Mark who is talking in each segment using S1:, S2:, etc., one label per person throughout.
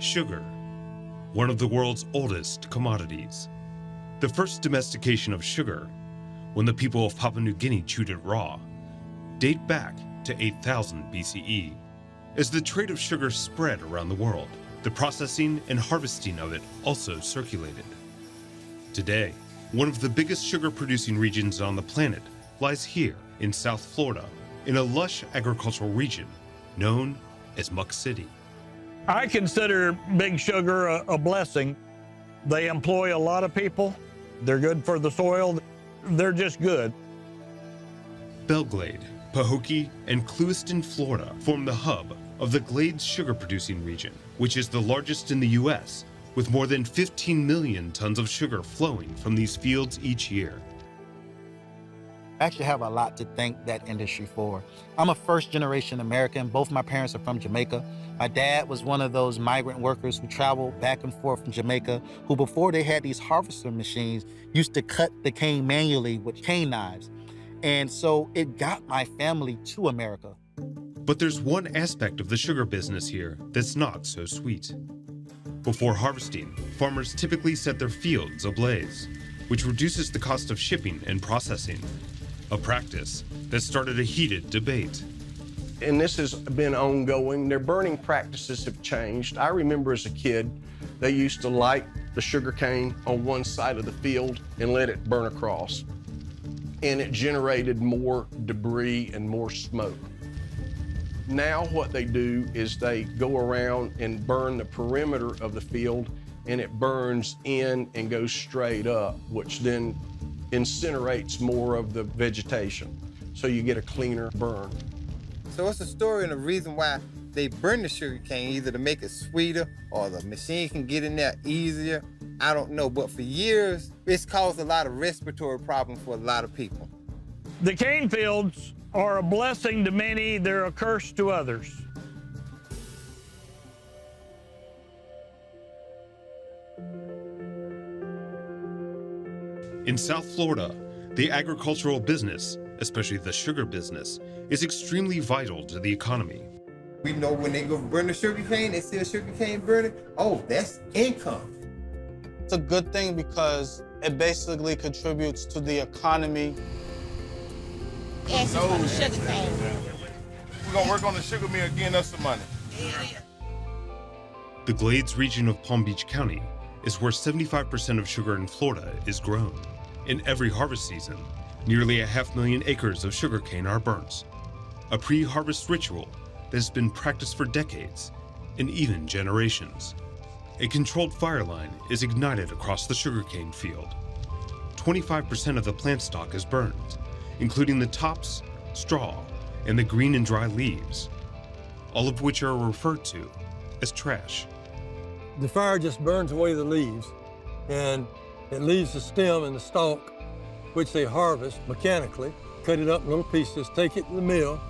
S1: Sugar, one of the world's oldest commodities. The first domestication of sugar, when the people of Papua New Guinea chewed it raw, date back to 8000 BCE. As the trade of sugar spread around the world, the processing and harvesting of it also circulated. Today, one of the biggest sugar-producing regions on the planet lies here in South Florida, in a lush agricultural region known as Muck City.
S2: I consider Big Sugar a blessing. They employ a lot of people. They're good for the soil. They're just good.
S1: Belglade, Pahokee, and Clewiston, Florida form the hub of the Glades sugar-producing region, which is the largest in the U.S., with more than 15 million tons of sugar flowing from these fields each year.
S3: I actually have a lot to thank that industry for. I'm a first-generation American. Both my parents are from Jamaica. My dad was one of those migrant workers who traveled back and forth from Jamaica, who before they had these harvester machines, used to cut the cane manually with cane knives. And so it got my family to America.
S1: But there's one aspect of the sugar business here that's not so sweet. Before harvesting, farmers typically set their fields ablaze, which reduces the cost of shipping and processing, a practice that started a heated debate.
S4: And this has been ongoing. Their burning practices have changed. I remember as a kid, they used to light the sugar cane on one side of the field and let it burn across. And it generated more debris and more smoke. Now what they do is they go around and burn the perimeter of the field, and it burns in and goes straight up, which then incinerates more of the vegetation. So you get a cleaner burn.
S5: So it's a story and a reason why they burn the sugar cane, either to make it sweeter or the machine can get in there easier. I don't know, but for years, it's caused a lot of respiratory problems for a lot of people.
S2: The cane fields are a blessing to many, they're a curse to others.
S1: In South Florida, the agricultural business, especially the sugar business, is extremely vital to the economy.
S5: We know when they go burn the sugar cane, they see a sugar cane burning, oh, that's income.
S6: It's a good thing because it basically contributes to the economy.
S7: Ashes for the sugar cane.
S8: We're gonna work on the sugar mill, getting us some money.
S1: The Glades region of Palm Beach County is where 75% of sugar in Florida is grown. In every harvest season, nearly 500,000 acres of sugarcane are burnt, a pre-harvest ritual that has been practiced for decades and even generations. A controlled fire line is ignited across the sugarcane field. 25% of the plant stock is burned, including the tops, straw, and the green and dry leaves, all of which are referred to as trash.
S9: The fire just burns away the leaves, and it leaves the stem and the stalk, which they harvest mechanically, cut it up in little pieces, take it to the mill.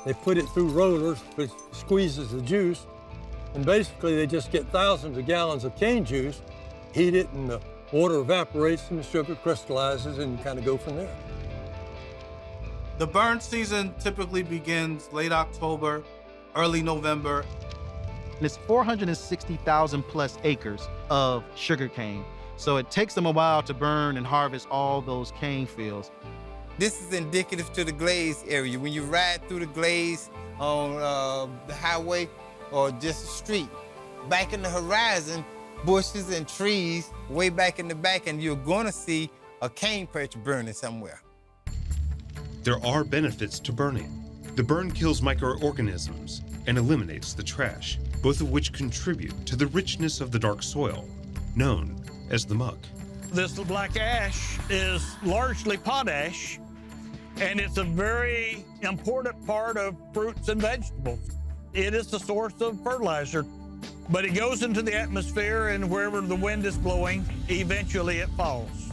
S9: They put it through rollers, which squeezes the juice, and basically they just get thousands of gallons of cane juice, heat it, and the water evaporates and the sugar crystallizes, and you kind of go from there.
S6: The burn season typically begins late October, early November.
S3: And it's 460,000 plus acres of sugarcane. So it takes them a while to burn and harvest all those cane fields.
S5: This is indicative to the Glades area. When you ride through the Glades on the highway or just a street, back in the horizon, bushes and trees way back in the back, and you're gonna see a cane perch burning somewhere.
S1: There are benefits to burning. The burn kills microorganisms and eliminates the trash, both of which contribute to the richness of the dark soil, known as the muck.
S2: This black ash is largely potash, and it's a very important part of fruits and vegetables. It is the source of fertilizer, but it goes into the atmosphere, and wherever the wind is blowing, eventually it falls.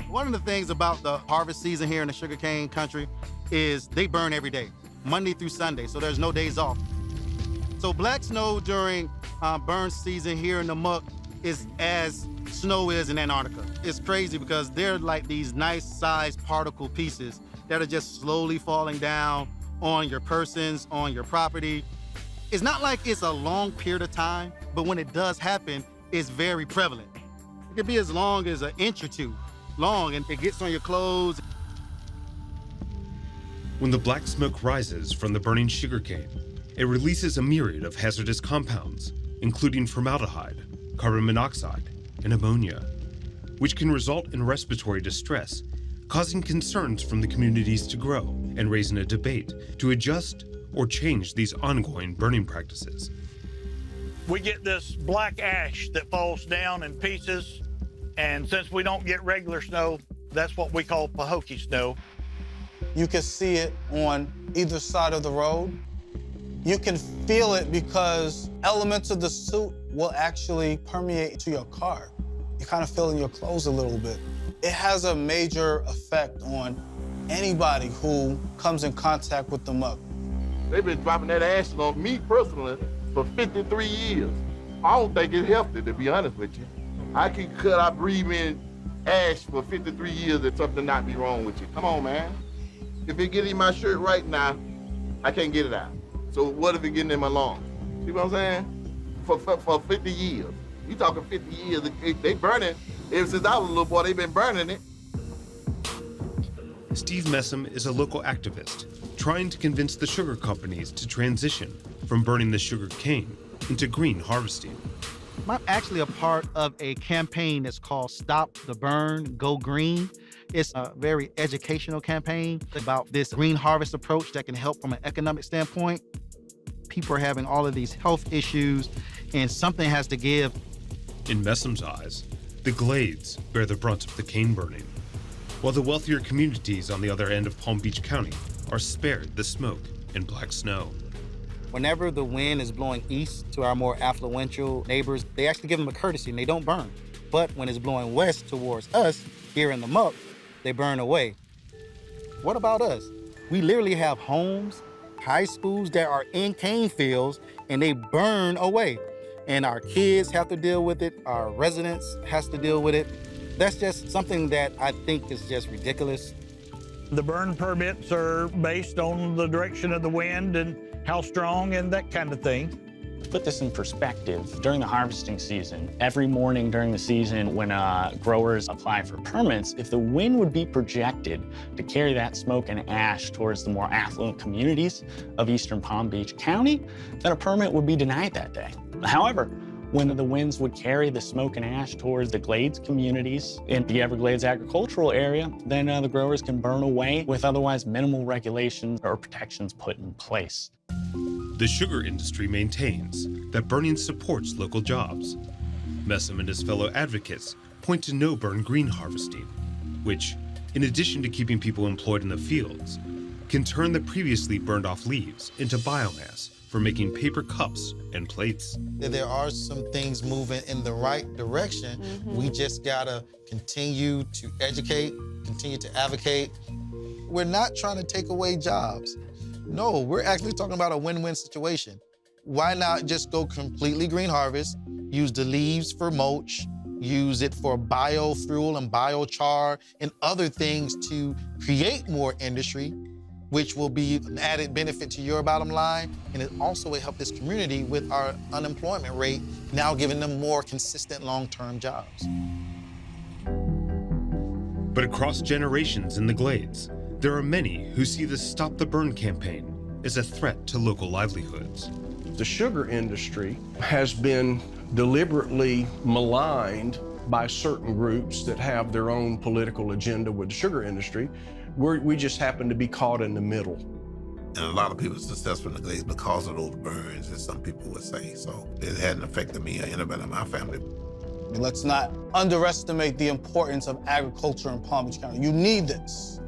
S3: One of the things about the harvest season here in the sugarcane country is they burn every day, Monday through Sunday, so there's no days off. So black snow during burn season here in the muck is as snow is in Antarctica. It's crazy because they're like these nice sized particle pieces that are just slowly falling down on your persons, on your property. It's not like it's a long period of time, but when it does happen, it's very prevalent. It could be as long as an inch or two long, and it gets on your clothes.
S1: When the black smoke rises from the burning sugarcane, it releases a myriad of hazardous compounds, including formaldehyde, carbon monoxide, and ammonia, which can result in respiratory distress, causing concerns from the communities to grow and raising a debate to adjust or change these ongoing burning practices.
S2: We get this black ash that falls down in pieces, and since we don't get regular snow, that's what we call Pahokee snow.
S6: You can see it on either side of the road. You can feel it because elements of the suit will actually permeate to your car. You kind of feel it in your clothes a little bit. It has a major effect on anybody who comes in contact with the muck.
S8: They've been dropping that ash on me personally for 53 years. I don't think it's healthy, to be honest with you. I can cut out breathing ash for 53 years and something not be wrong with you. Come on, man. If it get in my shirt right now, I can't get it out. So what if it getting in my lungs? See what I'm saying? For 50 years. You talking 50 years, they burn it. Ever since I was a little boy, they've been burning it.
S1: Steve Messam is a local activist trying to convince the sugar companies to transition from burning the sugar cane into green harvesting.
S3: I'm actually a part of a campaign that's called Stop the Burn, Go Green. It's a very educational campaign about this green harvest approach that can help from an economic standpoint. People are having all of these health issues, and something has to give.
S1: In Messam's eyes, the glades bear the brunt of the cane burning, while the wealthier communities on the other end of Palm Beach County are spared the smoke and black snow.
S3: Whenever the wind is blowing east to our more affluential neighbors, they actually give them a courtesy and they don't burn. But when it's blowing west towards us, here in the muck, they burn away. What about us? We literally have homes, high schools that are in cane fields, and they burn away. And our kids have to deal with it, our residents has to deal with it. That's just something that I think is just ridiculous.
S2: The burn permits are based on the direction of the wind and how strong and that kind of thing.
S10: To put this in perspective, during the harvesting season, every morning during the season when growers apply for permits, if the wind would be projected to carry that smoke and ash towards the more affluent communities of eastern Palm Beach County, then a permit would be denied that day. However, when the winds would carry the smoke and ash towards the Glades communities in the Everglades agricultural area, then the growers can burn away with otherwise minimal regulations or protections put in place.
S1: The sugar industry maintains that burning supports local jobs. Messam and his fellow advocates point to no-burn green harvesting, which, in addition to keeping people employed in the fields, can turn the previously burned-off leaves into biomass for making paper cups and plates.
S3: There are some things moving in the right direction. We just gotta continue to educate, continue to advocate. We're not trying to take away jobs. No, we're actually talking about a win-win situation. Why not just go completely green harvest, use the leaves for mulch, use it for biofuel and biochar and other things to create more industry, which will be an added benefit to your bottom line, and it also will help this community with our unemployment rate, now giving them more consistent long-term jobs.
S1: But across generations in the Glades, there are many who see the Stop the Burn campaign as a threat to local livelihoods.
S4: The sugar industry has been deliberately maligned by certain groups that have their own political agenda with the sugar industry. We just happen to be caught in the middle.
S11: And a lot of people are successful in the Glades because of those burns, as some people would say. So it hadn't affected me or anybody in my family.
S6: Let's not underestimate the importance of agriculture in Palm Beach County. You need this,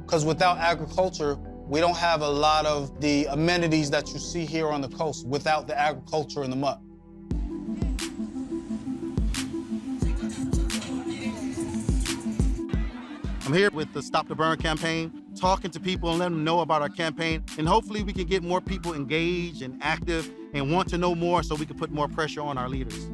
S6: because without agriculture, we don't have a lot of the amenities that you see here on the coast without the agriculture and the muck.
S3: I'm here with the Stop the Burn campaign, talking to people and letting them know about our campaign, and hopefully we can get more people engaged and active and want to know more so we can put more pressure on our leaders.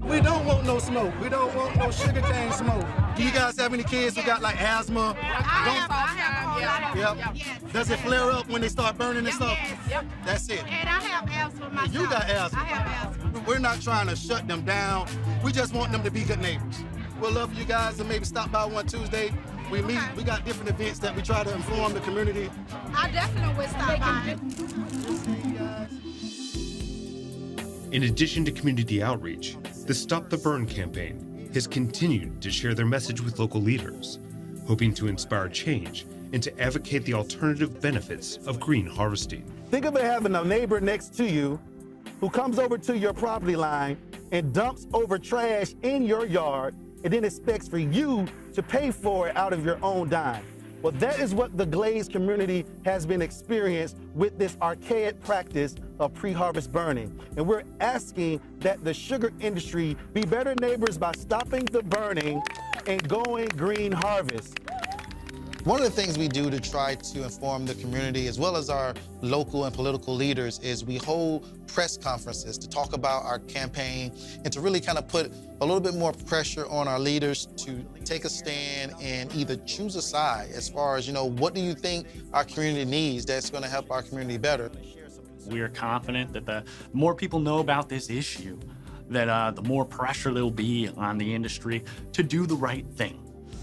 S12: We don't want no smoke. We don't want no sugarcane smoke.
S3: Do you guys have any kids who got like asthma?
S7: I have
S12: Yep.
S7: Yes.
S12: Does it flare up when they start burning and stuff?
S7: Yes. Yep.
S12: That's it.
S7: And I have asthma myself.
S12: You got asthma.
S7: I have asthma.
S12: We're not trying to shut them down. We just want them to be good neighbors. We'll love for you guys to maybe stop by one Tuesday. We meet. We got different events that we try to inform the community.
S7: I definitely would stop by.
S1: In addition to community outreach, the Stop the Burn campaign has continued to share their message with local leaders, hoping to inspire change and to advocate the alternative benefits of green harvesting.
S12: Think of it having a neighbor next to you who comes over to your property line and dumps over trash in your yard and then expects for you to pay for it out of your own dime. Well, that is what the Glaze community has been experienced with this archaic practice of pre-harvest burning. And we're asking that the sugar industry be better neighbors by stopping the burning and going green harvest.
S3: One of the things we do to try to inform the community, as well as our local and political leaders, is we hold press conferences to talk about our campaign and to really kind of put a little bit more pressure on our leaders to take a stand and either choose a side as far as, what do you think our community needs that's going to help our community better?
S10: We are confident that the more people know about this issue, that the more pressure there'll be on the industry to do the right thing.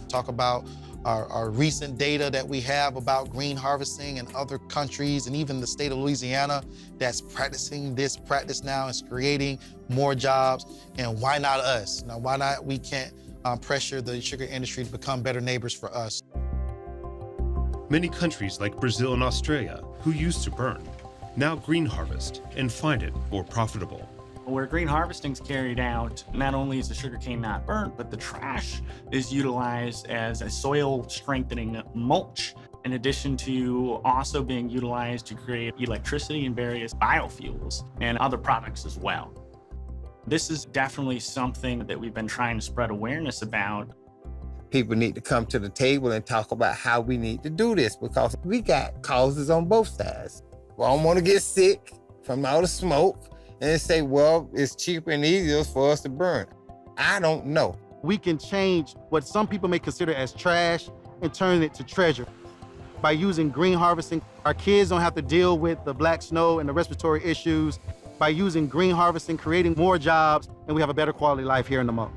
S3: Talk about our recent data that we have about green harvesting in other countries and even the state of Louisiana that's practicing this practice now, is creating more jobs. And why not us? Now, why not we can't pressure the sugar industry to become better neighbors for us?
S1: Many countries like Brazil and Australia, who used to burn, now green harvest and find it more profitable.
S10: Where green harvesting is carried out, not only is the sugarcane not burnt, but the trash is utilized as a soil strengthening mulch, in addition to also being utilized to create electricity and various biofuels and other products as well. This is definitely something that we've been trying to spread awareness about.
S13: People need to come to the table and talk about how we need to do this, because we got causes on both sides. We don't want to get sick from all the smoke and say, well, it's cheaper and easier for us to burn. I don't know.
S12: We can change what some people may consider as trash and turn it to treasure. By using green harvesting, our kids don't have to deal with the black snow and the respiratory issues. By using green harvesting, creating more jobs, and we have a better quality life here in the Mo.